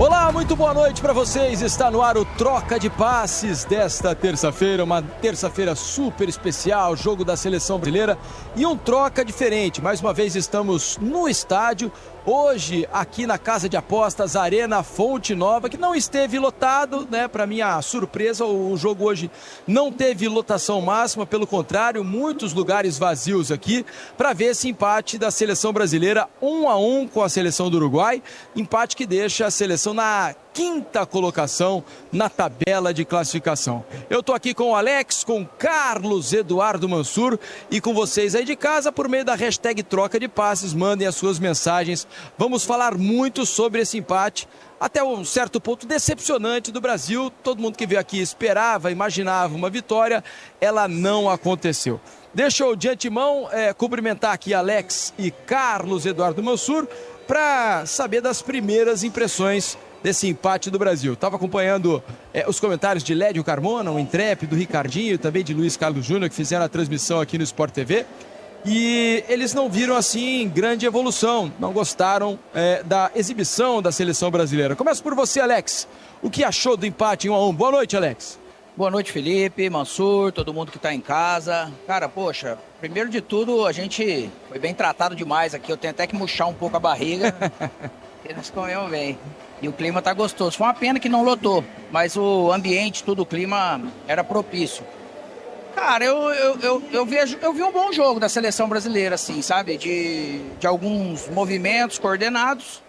Olá, muito boa noite para vocês. Está no ar o Troca de Passes desta terça-feira, uma terça-feira super especial, jogo da seleção brasileira e um troca diferente. Mais uma vez estamos no estádio, hoje aqui na Casa de Apostas Arena Fonte Nova, que não esteve lotado, né? Para minha surpresa, o jogo hoje não teve lotação máxima, pelo contrário, muitos lugares vazios aqui para ver esse empate da seleção brasileira 1-1 com a seleção do Uruguai, empate que deixa a seleção na quinta colocação na tabela de classificação. Eu estou aqui com o Alex, com Carlos Eduardo Mansur e com vocês aí de casa por meio da hashtag Troca de Passes. Mandem as suas mensagens. Vamos falar muito sobre esse empate, até um certo ponto decepcionante do Brasil. Todo mundo que veio aqui esperava, imaginava uma vitória, ela não aconteceu. Deixa eu de antemão cumprimentar aqui Alex e Carlos Eduardo Mansur para saber das primeiras impressões desse empate do Brasil. Estava acompanhando os comentários de Lédio Carmona, o intrépido, do Ricardinho, também de Luiz Carlos Júnior, que fizeram a transmissão aqui no Sport TV. E eles não viram, assim, grande evolução, não gostaram da exibição da seleção brasileira. Começo por você, Alex. O que achou do empate em 1-1? Boa noite, Alex. Boa noite, Felipe, Mansur, todo mundo que está em casa. Cara, poxa, primeiro de tudo, a gente foi bem tratado demais aqui. Eu tenho até que murchar um pouco a barriga. Eles comemos bem. E o clima tá gostoso. Foi uma pena que não lotou, mas o ambiente, tudo, o clima era propício. Cara, eu vi um bom jogo da seleção brasileira, assim, sabe? De alguns movimentos coordenados.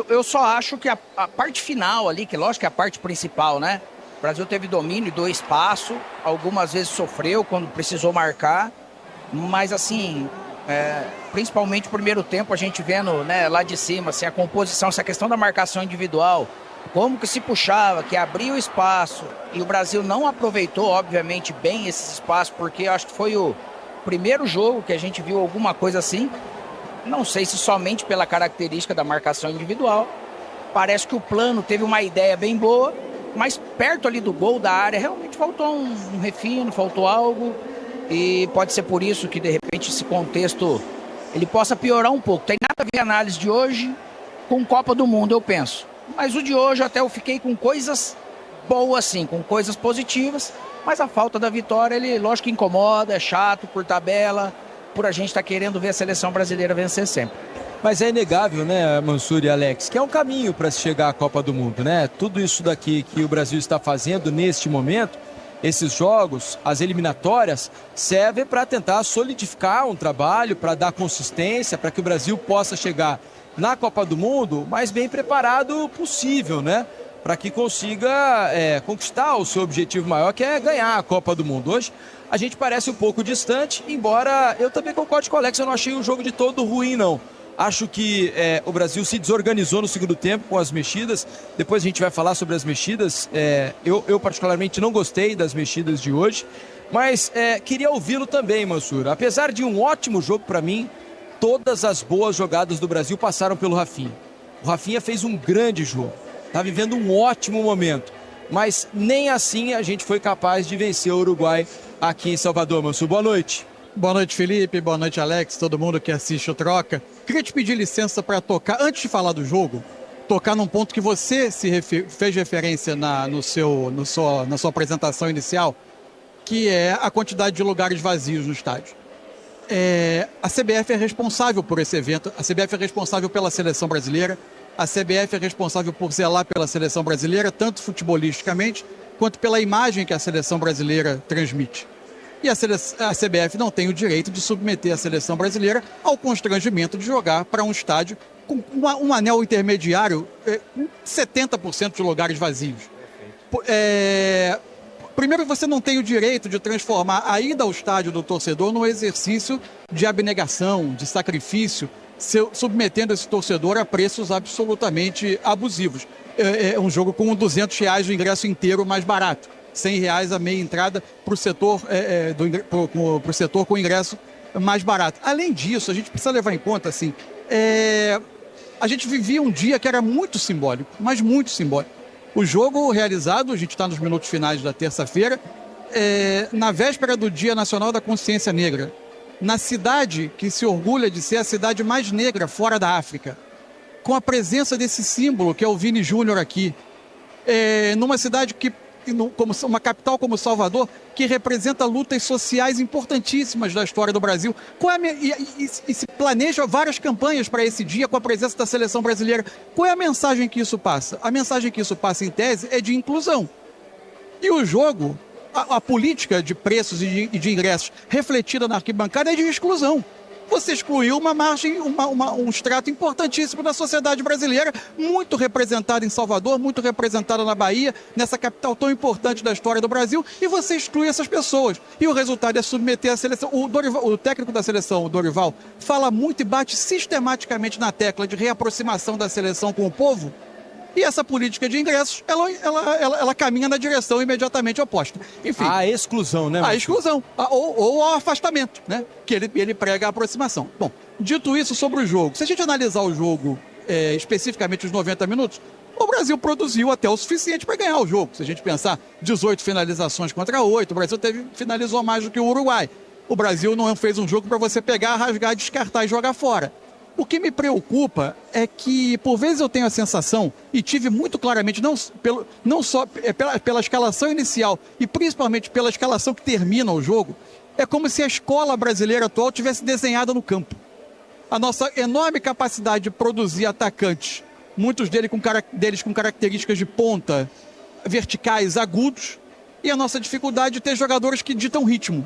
Eu só acho que a parte final ali, que lógico que é a parte principal, né? O Brasil teve domínio do espaço, algumas vezes sofreu quando precisou marcar, mas assim, principalmente no primeiro tempo, a gente vendo, né, lá de cima, assim, a composição, essa questão da marcação individual, como que se puxava, que abria o espaço, e o Brasil não aproveitou, obviamente, bem esse espaço, porque eu acho que foi o primeiro jogo que a gente viu alguma coisa assim. Não sei se somente pela característica da marcação individual. Parece que o plano teve uma ideia bem boa, mas perto ali do gol da área realmente faltou um refino, faltou algo. E pode ser por isso que, de repente, esse contexto ele possa piorar um pouco. Tem nada a ver a análise de hoje com Copa do Mundo, eu penso. Mas o de hoje até eu fiquei com coisas boas, sim, com coisas positivas. Mas a falta da vitória, ele lógico que incomoda, é chato por tabela, por a gente estar querendo ver a seleção brasileira vencer sempre. Mas é inegável, né, Mansur e Alex, que é um caminho para se chegar à Copa do Mundo, né? Tudo isso daqui que o Brasil está fazendo neste momento, esses jogos, as eliminatórias, servem para tentar solidificar um trabalho, para dar consistência, para que o Brasil possa chegar na Copa do Mundo o mais bem preparado possível, né? Para que consiga conquistar o seu objetivo maior, que é ganhar a Copa do Mundo. Hoje a gente parece um pouco distante, embora eu também concorde com o Alex, eu não achei o jogo de todo ruim, não. Acho que o Brasil se desorganizou no segundo tempo com as mexidas. Depois a gente vai falar sobre as mexidas. Eu particularmente não gostei das mexidas de hoje, mas queria ouvi-lo também, Mansur. Apesar de um ótimo jogo para mim, todas as boas jogadas do Brasil passaram pelo Rafinha. O Rafinha fez um grande jogo, está vivendo um ótimo momento, mas nem assim a gente foi capaz de vencer o Uruguai aqui em Salvador. Mansur, boa noite. Boa noite, Felipe. Boa noite, Alex. Todo mundo que assiste o Troca. Queria te pedir licença para tocar, antes de falar do jogo, tocar num ponto que você fez referência na sua apresentação inicial, que é a quantidade de lugares vazios no estádio. A CBF é responsável por esse evento, a CBF é responsável pela seleção brasileira, a CBF é responsável por zelar pela seleção brasileira, tanto futebolisticamente, quanto pela imagem que a seleção brasileira transmite. E a CBF não tem o direito de submeter a seleção brasileira ao constrangimento de jogar para um estádio com um anel intermediário, 70% de lugares vazios. Primeiro, você não tem o direito de transformar a ida ao estádio do torcedor num exercício de abnegação, de sacrifício, submetendo esse torcedor a preços absolutamente abusivos. É um jogo com R$200 o ingresso inteiro mais barato. R$100 a meia entrada para o setor, pro setor com ingresso mais barato. Além disso, a gente precisa levar em conta, assim, a gente vivia um dia que era muito simbólico, mas muito simbólico. O jogo realizado, a gente está nos minutos finais da terça-feira, na véspera do Dia Nacional da Consciência Negra, na cidade que se orgulha de ser a cidade mais negra fora da África. com a presença desse símbolo que é o Vini Júnior aqui, numa cidade como uma capital como Salvador, que representa lutas sociais importantíssimas da história do Brasil. E se planeja várias campanhas para esse dia com a presença da seleção brasileira. Qual é a mensagem que isso passa? A mensagem que isso passa, em tese, é de inclusão. E o jogo, a política de preços e de ingressos refletida na arquibancada é de exclusão. Você excluiu uma margem, um extrato importantíssimo da sociedade brasileira, muito representada em Salvador, muito representada na Bahia, nessa capital tão importante da história do Brasil, e você exclui essas pessoas. E o resultado é submeter a seleção. O técnico da seleção, o Dorival, fala muito e bate sistematicamente na tecla de reaproximação da seleção com o povo. E essa política de ingressos, ela caminha na direção imediatamente oposta. Enfim, a exclusão, né? A exclusão, ou ao afastamento, né? Que ele prega a aproximação. Bom, dito isso sobre o jogo, se a gente analisar o jogo, especificamente os 90 minutos, o Brasil produziu até o suficiente para ganhar o jogo. Se a gente pensar 18 finalizações contra 8, o Brasil finalizou mais do que o Uruguai. O Brasil não fez um jogo para você pegar, rasgar, descartar e jogar fora. O que me preocupa é que, por vezes, eu tenho a sensação, e tive muito claramente, não só pela escalação inicial, e principalmente pela escalação que termina o jogo, é como se a escola brasileira atual tivesse desenhado no campo. A nossa enorme capacidade de produzir atacantes, muitos deles com características de ponta, verticais, agudos, e a nossa dificuldade de ter jogadores que ditam ritmo.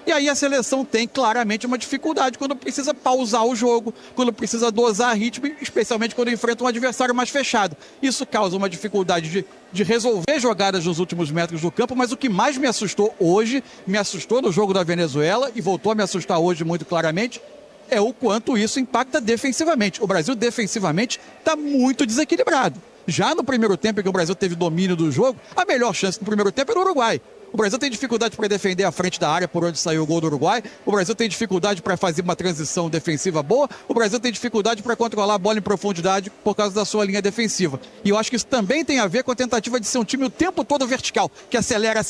E aí a seleção tem claramente uma dificuldade quando precisa pausar o jogo, quando precisa dosar ritmo, especialmente quando enfrenta um adversário mais fechado. Isso causa uma dificuldade de resolver jogadas nos últimos metros do campo, mas o que mais me assustou hoje, me assustou no jogo da Venezuela e voltou a me assustar hoje muito claramente, é o quanto isso impacta defensivamente. O Brasil defensivamente está muito desequilibrado. Já no primeiro tempo, em que o Brasil teve domínio do jogo, a melhor chance no primeiro tempo era o Uruguai. O Brasil tem dificuldade para defender a frente da área por onde saiu o gol do Uruguai. O Brasil tem dificuldade para fazer uma transição defensiva boa. O Brasil tem dificuldade para controlar a bola em profundidade por causa da sua linha defensiva. E eu acho que isso também tem a ver com a tentativa de ser um time o tempo todo vertical, que acelera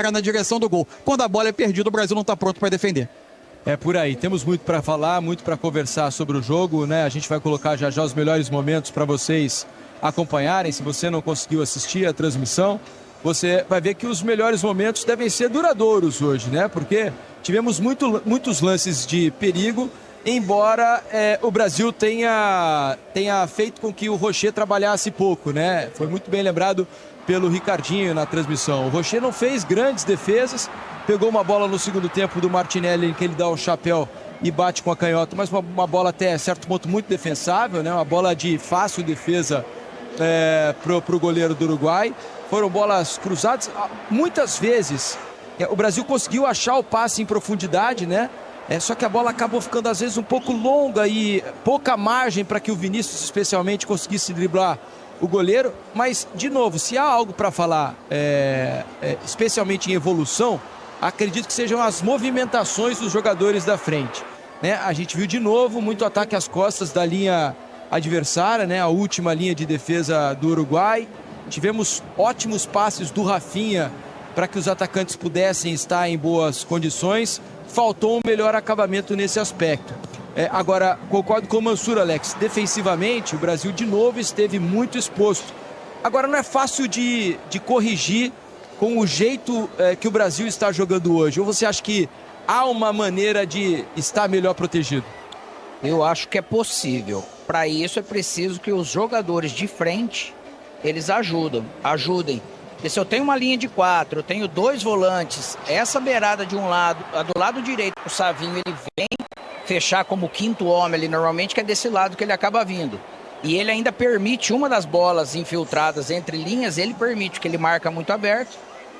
na direção do gol. Quando a bola é perdida, o Brasil não está pronto para defender. É por aí. Temos muito para falar, muito para conversar sobre o jogo, né? A gente vai colocar já os melhores momentos para vocês acompanharem. Se você não conseguiu assistir a transmissão, você vai ver que os melhores momentos devem ser duradouros hoje, né? Porque tivemos muitos lances de perigo, embora o Brasil tenha feito com que o Rocher trabalhasse pouco, né? Foi muito bem lembrado pelo Ricardinho na transmissão. O Rocher não fez grandes defesas, pegou uma bola no segundo tempo do Martinelli, em que ele dá o chapéu e bate com a canhota, mas uma bola até certo ponto muito defensável, né? Uma bola de fácil defesa pro goleiro do Uruguai. Foram bolas cruzadas. Muitas vezes o Brasil conseguiu achar o passe em profundidade, né? Só que a bola acabou ficando às vezes um pouco longa e pouca margem para que o Vinícius especialmente conseguisse driblar o goleiro. Mas, de novo, se há algo para falar, especialmente em evolução, acredito que sejam as movimentações dos jogadores da frente, né? A gente viu de novo muito ataque às costas da linha adversária, né? A última linha de defesa do Uruguai. Tivemos ótimos passes do Rafinha para que os atacantes pudessem estar em boas condições. Faltou um melhor acabamento nesse aspecto. Agora, concordo com o Mansur, Alex. Defensivamente, o Brasil de novo esteve muito exposto. Agora, não é fácil de corrigir com o jeito que o Brasil está jogando hoje. Ou você acha que há uma maneira de estar melhor protegido? Eu acho que é possível. Para isso é preciso que os jogadores de frente eles ajudem. Porque se eu tenho uma linha de 4, eu tenho 2 volantes, essa beirada de um lado, a do lado direito, o Savinho, ele vem fechar como 5º homem ali, normalmente, que é desse lado que ele acaba vindo. E ele ainda permite uma das bolas infiltradas entre linhas, ele permite, que ele marca muito aberto,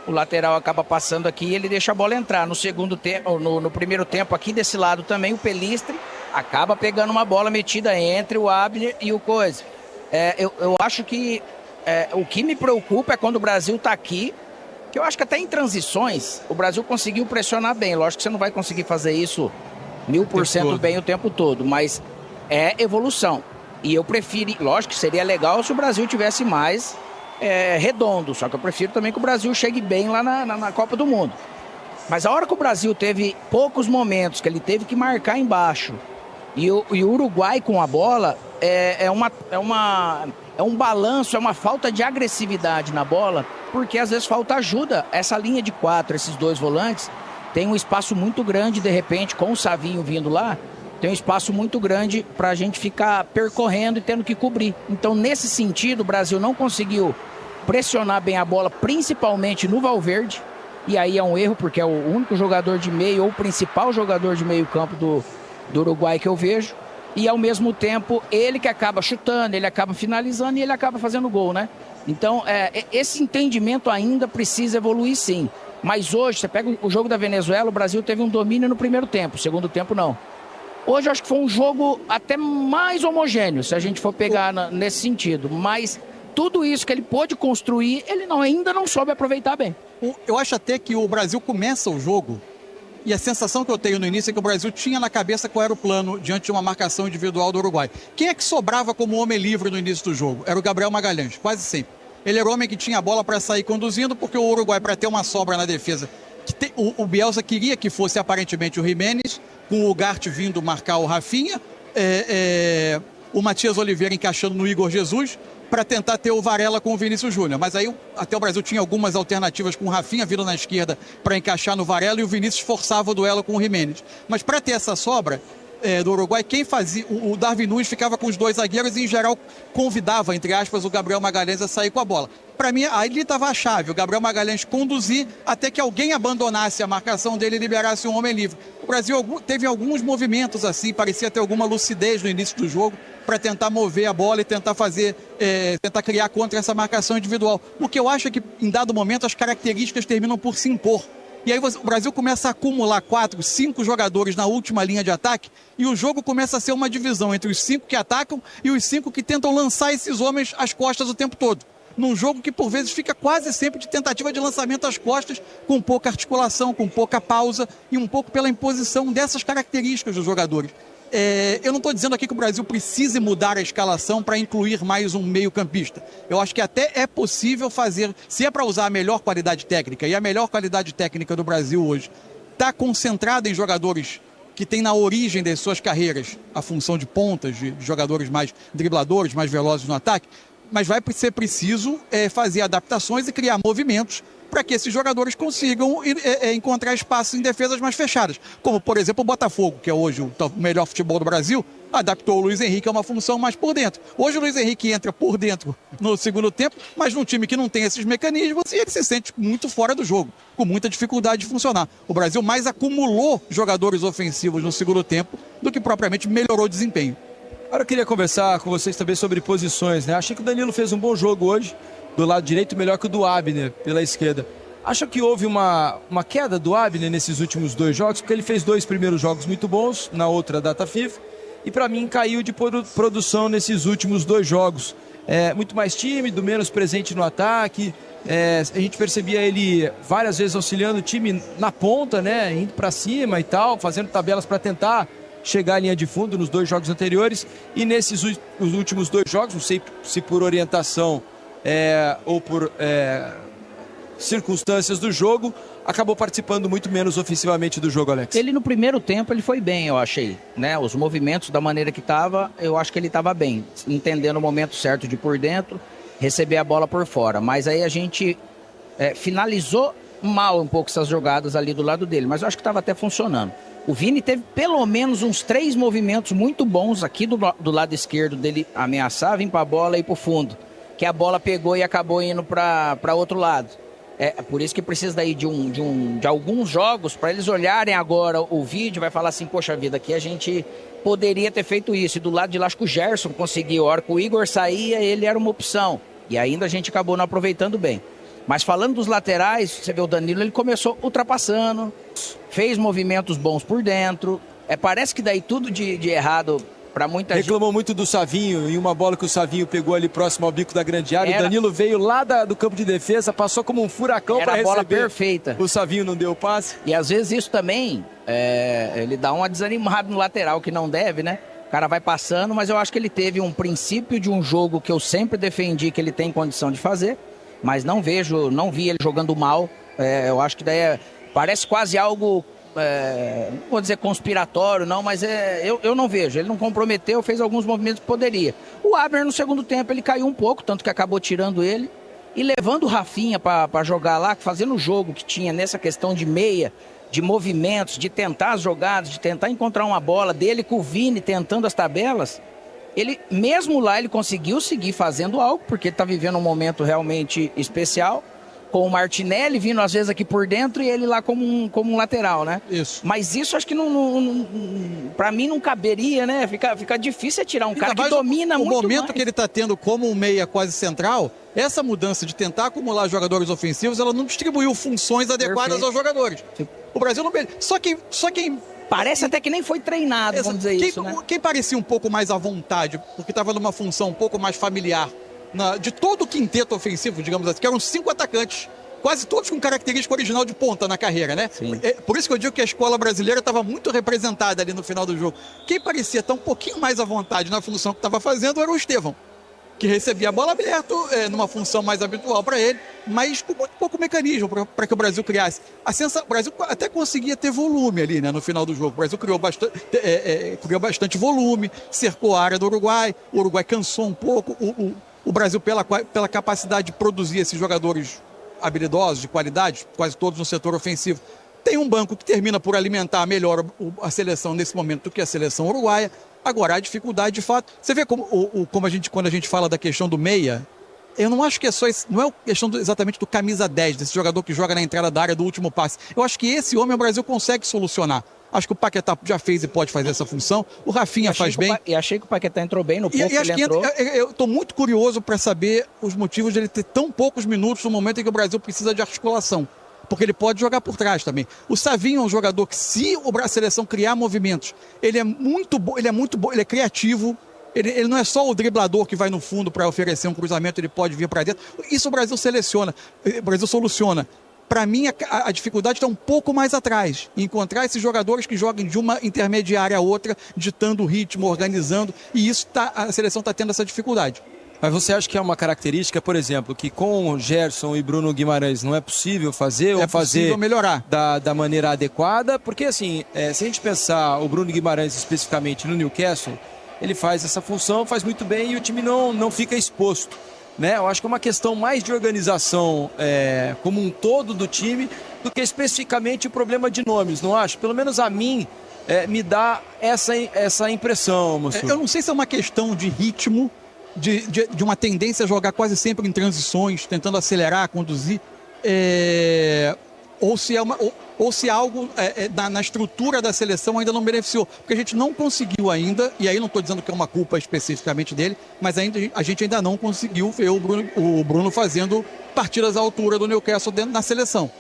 o lateral acaba passando aqui e ele deixa a bola entrar. No segundo tempo, no primeiro tempo aqui desse lado também, o Pelistri acaba pegando uma bola metida entre o Abner e o Coisa. Eu acho que o que me preocupa é quando o Brasil está aqui, que eu acho que até em transições o Brasil conseguiu pressionar bem. Lógico que você não vai conseguir fazer isso 1000% bem o tempo todo, mas é evolução. E eu prefiro, lógico que seria legal se o Brasil tivesse mais redondo, só que eu prefiro também que o Brasil chegue bem lá na Copa do Mundo. Mas a hora que o Brasil teve poucos momentos que ele teve que marcar embaixo e o Uruguai com a bola, é um balanço, é uma falta de agressividade na bola, porque às vezes falta ajuda. Essa linha de 4, esses 2 volantes, tem um espaço muito grande, de repente, com o Savinho vindo lá, tem um espaço muito grande para a gente ficar percorrendo e tendo que cobrir. Então, nesse sentido, o Brasil não conseguiu pressionar bem a bola, principalmente no Valverde, e aí é um erro, porque é o único jogador de meio, ou o principal jogador de meio campo do Uruguai que eu vejo, e ao mesmo tempo ele que acaba chutando, ele acaba finalizando e ele acaba fazendo gol, né? Então, esse entendimento ainda precisa evoluir, sim. Mas hoje, você pega o jogo da Venezuela, o Brasil teve um domínio no primeiro tempo, segundo tempo não. Hoje eu acho que foi um jogo até mais homogêneo, se a gente for pegar nesse sentido. Mas tudo isso que ele pôde construir, ele ainda não soube aproveitar bem. Eu acho até que o Brasil começa o jogo, e a sensação que eu tenho no início é que o Brasil tinha na cabeça qual era o plano diante de uma marcação individual do Uruguai. Quem é que sobrava como homem livre no início do jogo? Era o Gabriel Magalhães, quase sempre. Ele era o homem que tinha a bola para sair conduzindo, porque o Uruguai, para ter uma sobra na defesa, o Bielsa queria que fosse aparentemente o Jiménez, com o Ugarte vindo marcar o Rafinha, o Matias Oliveira encaixando no Igor Jesus, para tentar ter o Varela com o Vinícius Júnior. Mas aí até o Brasil tinha algumas alternativas com o Rafinha vindo na esquerda para encaixar no Varela e o Vinícius forçava o duelo com o Jiménez. Mas para ter essa sobra do Uruguai, quem fazia? O Darwin Núñez ficava com os 2 zagueiros e, em geral, convidava, entre aspas, o Gabriel Magalhães a sair com a bola. Para mim, aí ele estava a chave, o Gabriel Magalhães conduzir até que alguém abandonasse a marcação dele e liberasse um homem livre. O Brasil teve alguns movimentos assim, parecia ter alguma lucidez no início do jogo para tentar mover a bola e tentar tentar criar contra essa marcação individual. O que eu acho é que, em dado momento, as características terminam por se impor. E aí o Brasil começa a acumular 4, 5 jogadores na última linha de ataque e o jogo começa a ser uma divisão entre os 5 que atacam e os 5 que tentam lançar esses homens às costas o tempo todo. Num jogo que, por vezes, fica quase sempre de tentativa de lançamento às costas, com pouca articulação, com pouca pausa e um pouco pela imposição dessas características dos jogadores. Eu não estou dizendo aqui que o Brasil precise mudar a escalação para incluir mais um meio-campista. Eu acho que até é possível fazer, se é para usar a melhor qualidade técnica, e a melhor qualidade técnica do Brasil hoje está concentrada em jogadores que têm na origem das suas carreiras a função de pontas, de jogadores mais dribladores, mais velozes no ataque, mas vai ser preciso fazer adaptações e criar movimentos para que esses jogadores consigam encontrar espaços em defesas mais fechadas. Como, por exemplo, o Botafogo, que é hoje o melhor futebol do Brasil, adaptou o Luiz Henrique a uma função mais por dentro. Hoje o Luiz Henrique entra por dentro no segundo tempo, mas num time que não tem esses mecanismos, e ele se sente muito fora do jogo, com muita dificuldade de funcionar. O Brasil mais acumulou jogadores ofensivos no segundo tempo do que propriamente melhorou o desempenho. Agora eu queria conversar com vocês também sobre posições, né? Achei que o Danilo fez um bom jogo hoje, do lado direito, melhor que o do Abner, pela esquerda. Acho que houve uma queda do Abner nesses últimos 2 jogos, porque ele fez 2 primeiros jogos muito bons, na outra data FIFA, e para mim caiu de produção nesses últimos 2 jogos. Muito mais tímido, menos presente no ataque, a gente percebia ele várias vezes auxiliando o time na ponta, né? Indo para cima e tal, fazendo tabelas para tentar chegar à linha de fundo nos 2 jogos anteriores, e nesses os últimos 2 jogos, não sei se por orientação ou por circunstâncias do jogo, acabou participando muito menos ofensivamente do jogo, Alex. Ele no primeiro tempo ele foi bem, eu achei, né? Os movimentos da maneira que estava, eu acho que ele estava bem, entendendo o momento certo de ir por dentro, receber a bola por fora, mas aí a gente finalizou mal um pouco essas jogadas ali do lado dele, mas eu acho que estava até funcionando. O Vini teve pelo menos uns 3 movimentos muito bons aqui do lado esquerdo dele, ameaçar, vir para a bola e ir para o fundo, que a bola pegou e acabou indo para outro lado. Por isso que precisa daí de alguns jogos, para eles olharem agora o vídeo, vai falar assim, poxa vida, aqui a gente poderia ter feito isso. E do lado de lá, acho que o Gerson conseguiu, a hora que o Igor saía, ele era uma opção. E ainda a gente acabou não aproveitando bem. Mas falando dos laterais, você vê o Danilo, ele começou ultrapassando, fez movimentos bons por dentro. Parece que daí tudo de errado para muita gente. Reclamou muito do Savinho, em uma bola que o Savinho pegou ali próximo ao bico da grande área. O Danilo veio lá do campo de defesa, passou como um furacão para receber. Era a bola perfeita. O Savinho não deu o passe. E às vezes isso também, ele dá uma desanimada no lateral, que não deve, né? O cara vai passando, mas eu acho que ele teve um princípio de um jogo que eu sempre defendi que ele tem condição de fazer, mas não vi ele jogando mal. Eu acho que daí parece quase algo não vou dizer conspiratório, não, mas eu não vejo. Ele não comprometeu, fez alguns movimentos que poderia. O Abner, no segundo tempo, ele caiu um pouco, tanto que acabou tirando ele. E levando o Rafinha para jogar lá, fazendo o jogo que tinha nessa questão de meia, de movimentos, de tentar as jogadas, de tentar encontrar uma bola dele com o Vini, tentando as tabelas. Ele, mesmo lá, ele conseguiu seguir fazendo algo, porque ele está vivendo um momento realmente especial, com o Martinelli vindo às vezes aqui por dentro e ele lá como um lateral, né? Isso. Mas isso acho que para mim não caberia, né? Fica difícil tirar um cara que domina muito mais. O momento que ele está tendo como um meia quase central, essa mudança de tentar acumular jogadores ofensivos, ela não distribuiu funções adequadas aos jogadores. Sim. O Brasil não... Só quem parece até que nem foi treinado, vamos dizer isso, né? Quem parecia um pouco mais à vontade, porque estava numa função um pouco mais familiar, de todo o quinteto ofensivo, digamos assim, que eram 5 atacantes, quase todos com característica original de ponta na carreira, né? Por isso que eu digo que a escola brasileira estava muito representada ali no final do jogo. Quem parecia estar um pouquinho mais à vontade na função que estava fazendo era o Estevão, que recebia a bola aberta, numa função mais habitual para ele, mas com muito pouco mecanismo para que o Brasil criasse. O Brasil até conseguia ter volume ali, né, no final do jogo. O Brasil criou bastante volume, cercou a área do Uruguai, o Uruguai cansou um pouco. O Brasil, pela capacidade de produzir esses jogadores habilidosos, de qualidade, quase todos no setor ofensivo, tem um banco que termina por alimentar melhor a seleção nesse momento do que a seleção uruguaia. Agora, a dificuldade, de fato... Você vê como quando a gente fala da questão do meia, eu não acho que não é questão exatamente do camisa 10, desse jogador que joga na entrada da área do último passe. Eu acho que esse homem o Brasil consegue solucionar. Acho que o Paquetá já fez e pode fazer essa função. O Rafinha faz bem. E achei que o Paquetá entrou bem no pouco que ele entrou. Eu estou muito curioso para saber os motivos de ele ter tão poucos minutos no momento em que o Brasil precisa de articulação. Porque ele pode jogar por trás também. O Savinho é um jogador que, se a seleção criar movimentos, ele é muito bom, ele é criativo. Ele não é só o driblador que vai no fundo para oferecer um cruzamento, ele pode vir para dentro. Isso o Brasil soluciona. Para mim, a dificuldade está um pouco mais atrás. Encontrar esses jogadores que jogam de uma intermediária a outra, ditando o ritmo, organizando. E isso a seleção está tendo essa dificuldade. Mas você acha que é uma característica, por exemplo, que com Gerson e Bruno Guimarães não é possível fazer? Ou fazer melhorar da maneira adequada? Porque, assim, se a gente pensar o Bruno Guimarães especificamente no Newcastle, ele faz essa função, faz muito bem e o time não fica exposto. Né? Eu acho que é uma questão mais de organização como um todo do time do que especificamente o problema de nomes, não acho? Pelo menos a mim me dá essa impressão, moço. Eu não sei se é uma questão de ritmo, de uma tendência a jogar quase sempre em transições, tentando acelerar, conduzir, ou se algo na estrutura da seleção ainda não beneficiou. Porque a gente não conseguiu ainda, e aí não estou dizendo que é uma culpa especificamente dele, mas a gente ainda não conseguiu ver o Bruno fazendo partidas à altura do Newcastle dentro da seleção.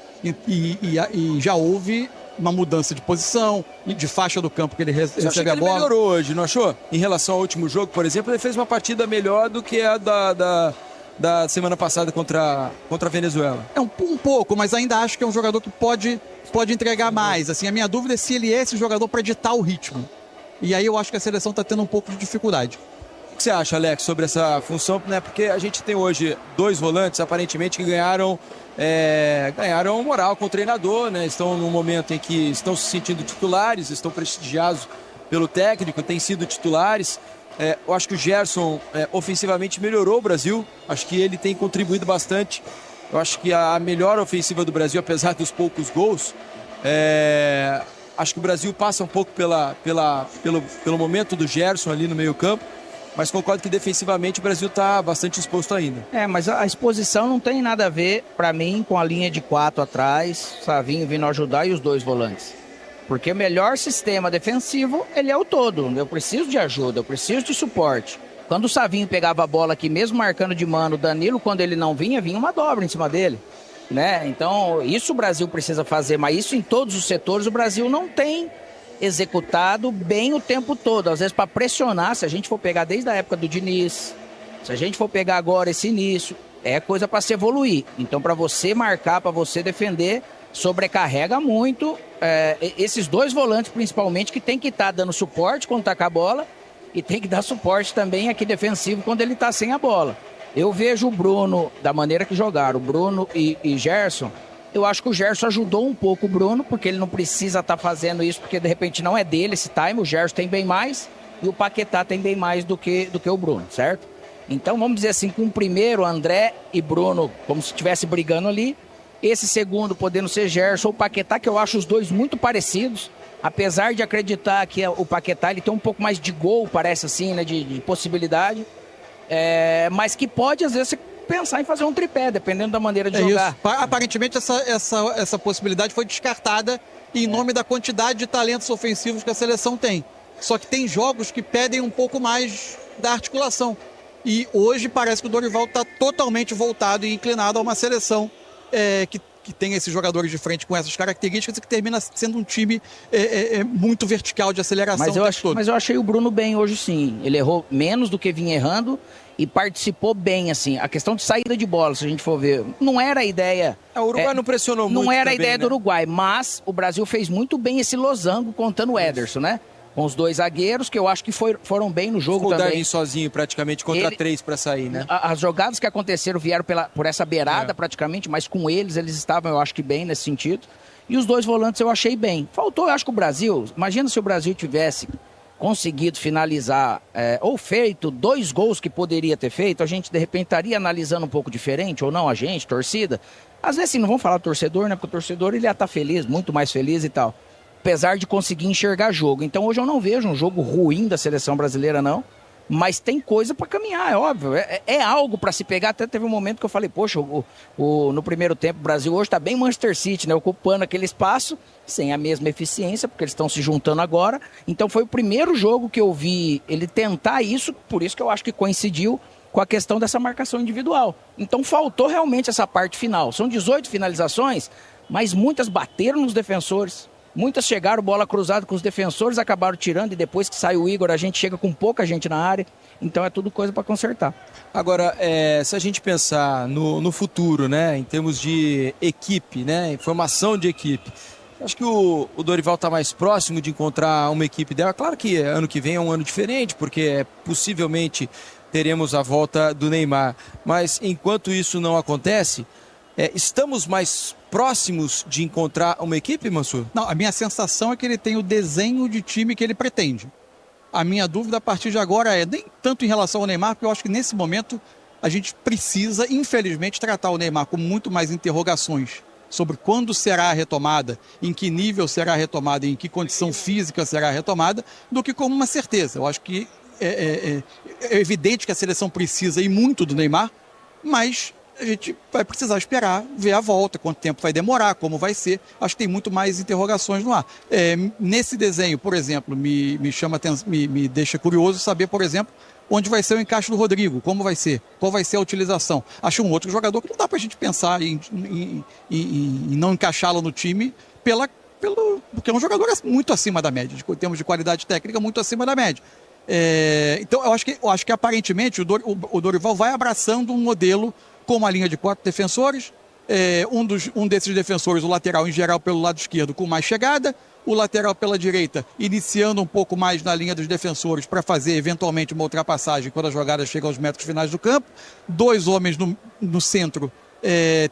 E já houve uma mudança de posição, de faixa do campo que ele recebe a bola. Ele melhorou hoje, não achou? Em relação ao último jogo, por exemplo, ele fez uma partida melhor do que a da semana passada contra a Venezuela. Um pouco, mas ainda acho que é um jogador que pode entregar mais. Assim, a minha dúvida é se ele é esse jogador para ditar o ritmo. E aí eu acho que a seleção está tendo um pouco de dificuldade. O que você acha, Alex, sobre essa função? Né? Porque a gente tem hoje 2 volantes, aparentemente, que ganharam moral com o treinador, né? Estão num momento em que estão se sentindo titulares, estão prestigiados pelo técnico, têm sido titulares. Eu acho que o Gerson ofensivamente melhorou o Brasil, acho que ele tem contribuído bastante. Eu acho que a melhor ofensiva do Brasil, apesar dos poucos gols, acho que o Brasil passa um pouco pelo momento do Gerson ali no meio campo, mas concordo que defensivamente o Brasil está bastante exposto ainda. Mas a exposição não tem nada a ver, para mim, com a linha de 4 atrás, Savinho vindo ajudar e os 2 volantes. Porque o melhor sistema defensivo, ele é o todo. Eu preciso de ajuda, eu preciso de suporte. Quando o Savinho pegava a bola aqui, mesmo marcando de mano, o Danilo, quando ele não vinha uma dobra em cima dele. Né? Então, isso o Brasil precisa fazer, mas isso em todos os setores o Brasil não tem executado bem o tempo todo. Às vezes, para pressionar, se a gente for pegar desde a época do Diniz, se a gente for pegar agora esse início, é coisa para se evoluir. Então, para você marcar, para você defender, sobrecarrega muito esses 2 volantes, principalmente, que tem que estar dando suporte quando está com a bola e tem que dar suporte também aqui defensivo quando ele está sem a bola. Eu vejo o Bruno, da maneira que jogaram, o Bruno e Gerson, Eu acho que o Gerson ajudou um pouco o Bruno, porque ele não precisa estar fazendo isso, porque de repente não é dele esse time, o Gerson tem bem mais e o Paquetá tem bem mais do que o Bruno, certo? Então vamos dizer assim, com o primeiro, André e Bruno, como se estivesse brigando ali, esse segundo podendo ser Gerson ou Paquetá, que eu acho os dois muito parecidos, apesar de acreditar que o Paquetá ele tem um pouco mais de gol, parece assim, né, de possibilidade, mas que pode às vezes pensar em fazer um tripé, dependendo da maneira de jogar. Isso. Aparentemente essa possibilidade foi descartada em nome da quantidade de talentos ofensivos que a seleção tem. Só que tem jogos que pedem um pouco mais da articulação. E hoje parece que o Dorival está totalmente voltado e inclinado a uma seleção que tem esses jogadores de frente com essas características e que termina sendo um time muito vertical de aceleração. Mas eu achei o Bruno bem hoje, sim. Ele errou menos do que vinha errando e participou bem, assim. A questão de saída de bola, se a gente for ver, não era a ideia... O Uruguai não pressionou muito. Não era também, a ideia né? do Uruguai, mas o Brasil fez muito bem esse losango contando o Ederson, né? Com os dois zagueiros, que eu acho que foram bem no jogo também. O Darwin sozinho, praticamente, contra 3 para sair, né? As jogadas que aconteceram vieram por essa beirada, praticamente, mas com eles estavam, eu acho que bem nesse sentido. E os dois volantes eu achei bem. Faltou, eu acho que o Brasil... Imagina se o Brasil tivesse conseguido finalizar ou feito 2 gols que poderia ter feito, a gente, de repente, estaria analisando um pouco diferente, ou não, a gente, torcida. Às vezes, assim, não vamos falar do torcedor, né? Porque o torcedor, ele ia estar feliz, muito mais feliz e tal. Apesar de conseguir enxergar jogo. Então hoje eu não vejo um jogo ruim da seleção brasileira, não. Mas tem coisa para caminhar, é óbvio. É algo para se pegar. Até teve um momento que eu falei, poxa, no primeiro tempo o Brasil hoje está bem Manchester City, né? Ocupando aquele espaço, sem a mesma eficiência, porque eles estão se juntando agora. Então foi o primeiro jogo que eu vi ele tentar isso, por isso que eu acho que coincidiu com a questão dessa marcação individual. Então faltou realmente essa parte final. São 18 finalizações, mas muitas bateram nos defensores. Muitas chegaram, bola cruzada com os defensores, acabaram tirando e depois que sai o Igor, a gente chega com pouca gente na área. Então é tudo coisa para consertar. Agora, se a gente pensar no futuro, né, em termos de equipe, né, formação de equipe, acho que o Dorival está mais próximo de encontrar uma equipe dela. Claro que ano que vem é um ano diferente, porque possivelmente teremos a volta do Neymar. Mas enquanto isso não acontece, estamos mais próximos de encontrar uma equipe, Mansur? Não, a minha sensação é que ele tem o desenho de time que ele pretende. A minha dúvida a partir de agora nem tanto em relação ao Neymar, porque eu acho que nesse momento a gente precisa, infelizmente, tratar o Neymar com muito mais interrogações sobre quando será a retomada, em que nível será a retomada, em que condição física será a retomada, do que como uma certeza. Eu acho que é evidente que a seleção precisa e muito do Neymar, mas a gente vai precisar esperar, ver a volta, quanto tempo vai demorar, como vai ser. Acho que tem muito mais interrogações no ar. Nesse desenho, por exemplo, me deixa curioso saber, por exemplo, onde vai ser o encaixe do Rodrigo, como vai ser, qual vai ser a utilização. Acho um outro jogador que não dá para a gente pensar em não encaixá-lo no time porque é um jogador muito acima da média, em termos de qualidade técnica, muito acima da média. Então, eu acho que aparentemente o Dorival vai abraçando um modelo com uma linha de 4 defensores, um desses defensores, o lateral em geral pelo lado esquerdo com mais chegada, o lateral pela direita iniciando um pouco mais na linha dos defensores para fazer eventualmente uma ultrapassagem quando a jogada chega aos metros finais do campo, 2 homens no centro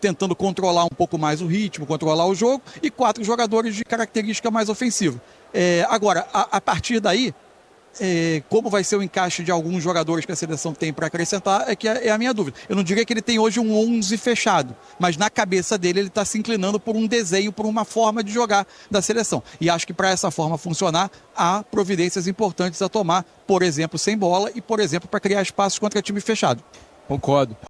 tentando controlar um pouco mais o ritmo, controlar o jogo, e 4 jogadores de característica mais ofensiva. Agora, a partir daí, como vai ser o encaixe de alguns jogadores que a seleção tem para acrescentar é a minha dúvida. Eu não diria que ele tem hoje um 11 fechado, mas na cabeça dele ele está se inclinando por um desenho, por uma forma de jogar da seleção. E acho que para essa forma funcionar, há providências importantes a tomar, por exemplo, sem bola e, por exemplo, para criar espaços contra time fechado. Concordo.